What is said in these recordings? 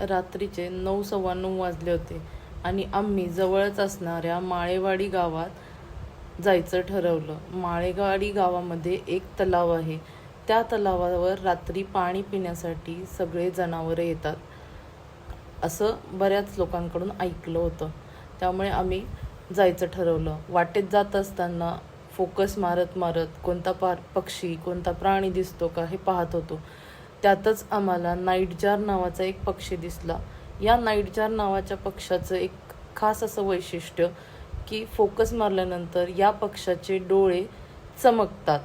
रात्रीचे 9:15 वाजले होते आणि आम्ही जवळच असणाऱ्या माळेवाडी गावात जायचं ठरवलं. माळेवाडी गावामध्ये एक तलाव आहे. त्या तलावावर रात्री पाणी पिण्यासाठी सगळे जनावरे येतात असं बऱ्याच लोकांकडून ऐकलं होतं. त्यामुळे आम्ही जायचं ठरवलं. वाटेत जात असताना फोकस मारत मारत कोणता पक्षी कोणता प्राणी दिसतो का हे पाहत होतो. त्यातच आम्हाला नाईटजार नावाचा एक पक्षी दिसला. या नाईटजार नावाच्या पक्षाचं एक खास असं वैशिष्ट्य की फोकस मारल्यानंतर या पक्षाचे डोळे चमकतात,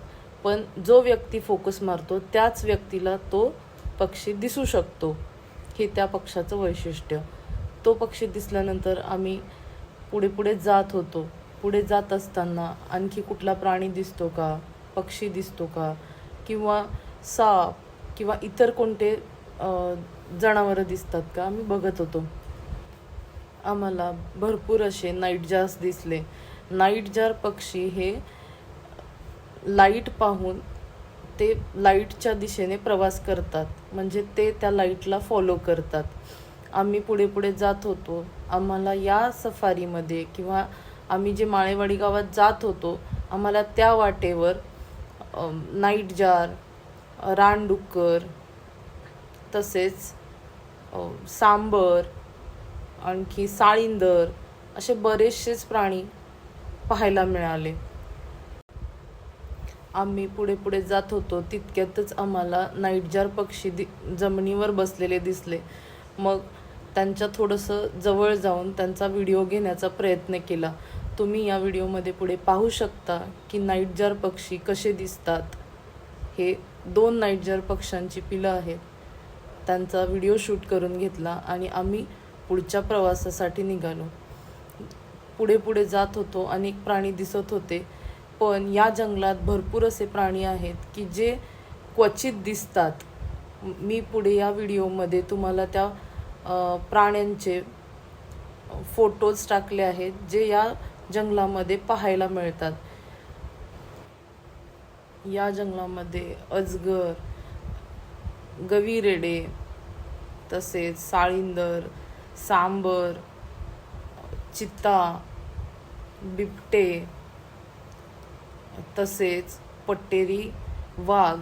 पण जो व्यक्ती फोकस मारतो त्याच व्यक्तीला तो पक्षी दिसू शकतो. हे त्या पक्षाचं वैशिष्ट्य. तो पक्षी दिसल्यानंतर आम्ही पुढे पुढे जात होतो. पुढे जात असताना आणखी कुठला प्राणी दिसतो का, पक्षी दिसतो का, किंवा साप किंवा इतर कोणते जनावरं दिसतात का आम्ही बघत होतो. आम्हाला भरपूर असे नाईटजार्स दिसले. नाईटजार पक्षी हे लाईट पाहून ते लाईटच्या दिशेने प्रवास करतात, म्हणजे ते त्या लाईटला फॉलो करतात. आम्ही पुढे पुढे जात होतो. आम्हाला या सफारीमध्ये किंवा आम्ही जे माळेवाडी गावात जात होतो आम्हाला त्या वाटेवर नाईटजार, रानडुक्कर, तसेच सांबर, आणखी साळींदर असे बरेचसेच प्राणी पाहायला मिळाले. आम्ही पुढे पुढे जात होतो तितक्यातच आम्हाला नाईटजार पक्षी जमिनीवर बसलेले दिसले. मग त्यांच्या थोडंसं जवळ जाऊन त्यांचा व्हिडिओ घेण्याचा प्रयत्न केला. तुम्ही या व्हिडिओमध्ये पुढे पाहू शकता की नाईटजार पक्षी कसे दिसतात. हे 2 नाईटजार पक्ष्यांची पिलं आहेत. त्यांचा व्हिडिओ शूट करून घेतला आणि आम्ही पुढच्या प्रवासासाठी निघालो. पुढे पुढे जात होतो. अनेक प्राणी दिसत होते, पण या जंगलात भरपूर असे प्राणी आहेत की जे क्वचित दिसतात. मी पुढे या व्हिडिओमध्ये तुम्हाला त्या प्राण्यांचे फोटोज टाकले आहेत जे या जंगलामध्ये पाहायला मिळतात. या जंगलामध्ये अजगर, गवीरेडे, तसेच साळींदर, सांबर, चित्ता, बिबटे, तसेच पट्टेरी वाघ,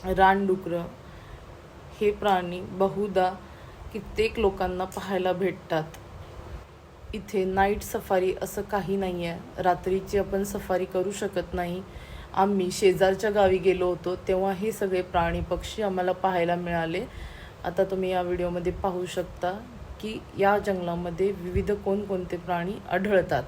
रानडुकरं हे प्राणी बहुधा कित्येक लोकांना पाहायला भेटतात. इथे नाईट सफारी असं काही नाही आहे. रात्रीची आपण सफारी करू शकत नाही. आम्ही शेजारच्या गावी गेलो होतो तेव्हा हे सगळे प्राणी पक्षी आम्हाला पाहायला मिळाले. आता तुम्ही या व्हिडिओमध्ये पाहू शकता की या जंगलामध्ये विविध कोणकोणते प्राणी आढळतात.